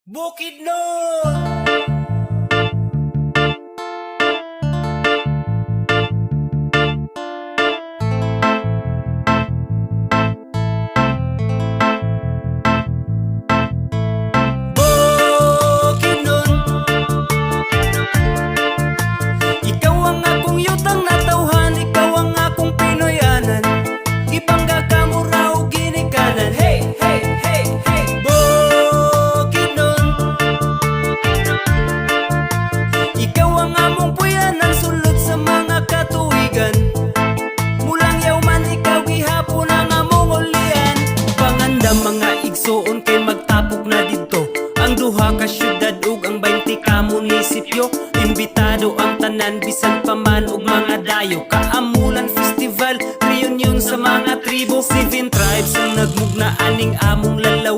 Bukidnon! Bukidnon, ikaw ang akong yutang natawhan, ikaw ang akong Pinoyanan. Ibangga ka mo raw ginikanan. Hey, hey, hey, hey! Bukidnon, ikaw ang among puyanan, sulod sa mga katuigan. Mulang yaw man ikaw gihapon ang among ulian. Pangandam mga igsoon kay magtapok na dito ang duha ka syudad ug ang 20 ka munisipyo. Imbitado ang tanan bisan pa man og mga dayo. Kaamulan festival, reunion sa mga tribo. 7 tribes ang nagmugna aning among lalaw.